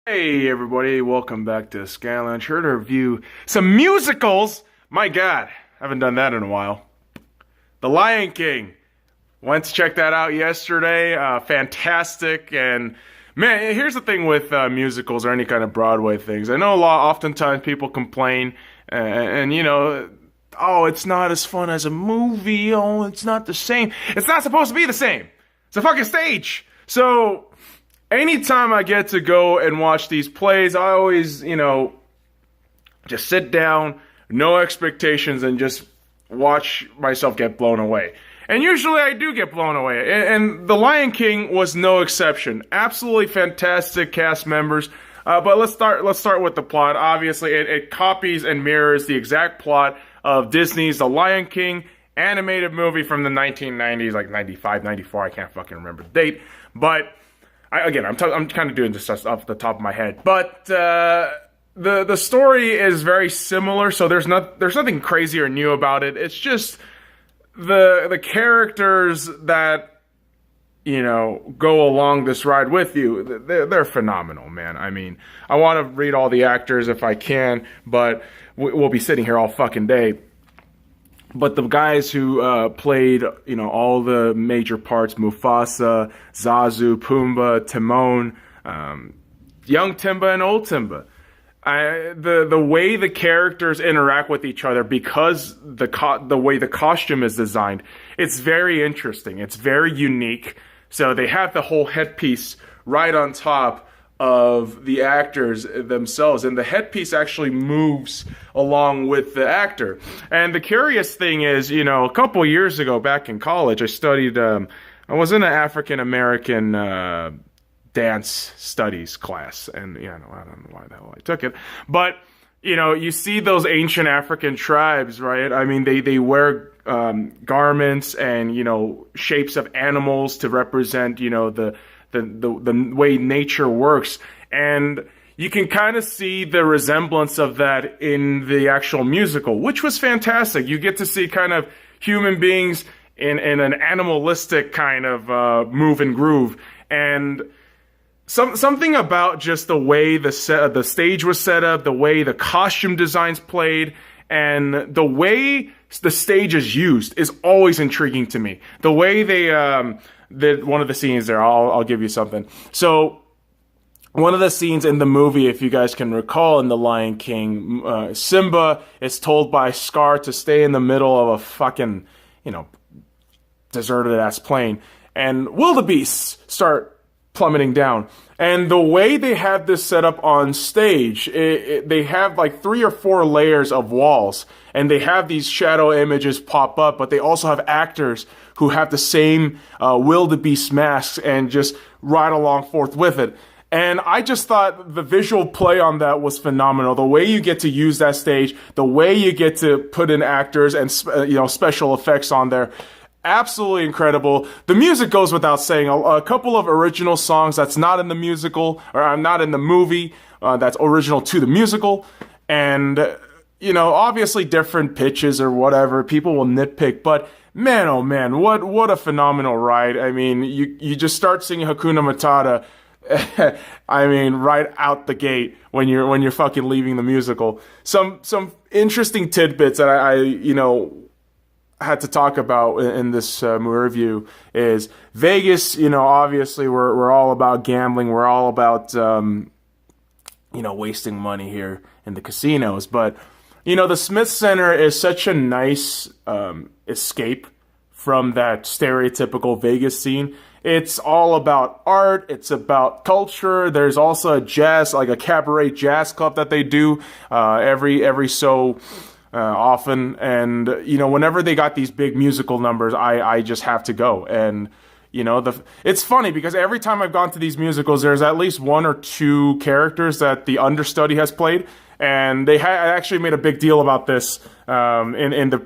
Hey everybody, welcome back to SoundCloud. Here to review some musicals. My God, haven't done that in a while. The Lion King. Went to check that out yesterday. Fantastic. And man, here's the thing with musicals or any kind of Broadway things. I know oftentimes people complain and oh, it's not as fun as a movie. Oh, it's not the same. It's not supposed to be the same. It's a fucking stage. So anytime I get to go and watch these plays, I always, just sit down, no expectations, and just watch myself get blown away. And usually I do get blown away. And The Lion King was no exception. Absolutely fantastic cast members. But let's start with the plot. Obviously, it copies and mirrors the exact plot of Disney's The Lion King animated movie from the 1990s, like 95, 94. I can't fucking remember the date. But I'm kind of doing this stuff off the top of my head, but the story is very similar. So there's nothing crazy or new about it. It's just the characters that go along this ride with you. They're phenomenal, man. I mean, I want to read all the actors if I can, but we'll be sitting here all fucking day. But the guys who played, all the major parts, Mufasa, Zazu, Pumbaa, Timon, young Timba and old Timba, the way the characters interact with each other, because the way the costume is designed, it's very interesting. It's very unique. So they have the whole headpiece right on top of the actors themselves, and the headpiece actually moves along with the actor. And the curious thing is, a couple years ago back in college, I studied, I was in an African American dance studies class, and I don't know why the hell I took it, but you see those ancient African tribes, right? I mean, they wear garments and shapes of animals to represent the way nature works, and you can kind of see the resemblance of that in the actual musical, which was fantastic. You get to see kind of human beings in an animalistic kind of move and groove, and something about just the way the stage was set up, the way the costume designs played, and the way the stage is used is always intriguing to me. The way they one of the scenes there, I'll give you something. So one of the scenes in the movie, if you guys can recall, in The Lion King, Simba is told by Scar to stay in the middle of a fucking, deserted ass plain, and wildebeests start plummeting down. And the way they have this set up on stage, they have like 3 or 4 layers of walls, and they have these shadow images pop up, but they also have actors who have the same wildebeest masks and just ride along forth with it. And I just thought the visual play on that was phenomenal. The way you get to use that stage, the way you get to put in actors and special effects on there, absolutely incredible. The music goes without saying. A couple of original songs that's not in the musical, or not in the movie, that's original to the musical. And, obviously different pitches or whatever. People will nitpick, but man, oh man, what a phenomenal ride. I mean, you just start singing Hakuna Matata, I mean, right out the gate when you're fucking leaving the musical. Some interesting tidbits that I had to talk about in this review is Vegas. Obviously we're all about gambling. We're all about wasting money here in the casinos. But the Smith Center is such a nice escape from that stereotypical Vegas scene. It's all about art. It's about culture. There's also a cabaret jazz club that they do every so often. And, whenever they got these big musical numbers, I just have to go. And, it's funny because every time I've gone to these musicals, there's at least 1 or 2 characters that the understudy has played. And they actually made a big deal about this in the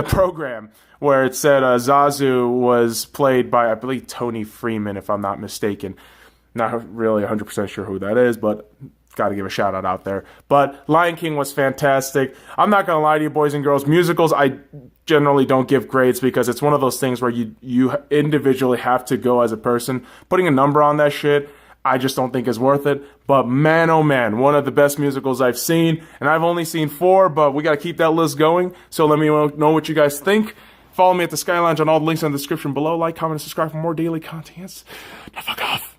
program, where it said Zazu was played by, I believe, Tony Freeman, if I'm not mistaken. Not really 100% sure who that is, but got to give a shout out there. But Lion King was fantastic. I'm not going to lie to you, boys and girls. Musicals, I generally don't give grades because it's one of those things where you individually have to go as a person. Putting a number on that shit, I just don't think is worth it. But man, oh man, one of the best musicals I've seen. And I've only seen 4, but we got to keep that list going. So let me know what you guys think. Follow me at the SC.Y on all the links in the description below. Like, comment, and subscribe for more daily contents. Now fuck off.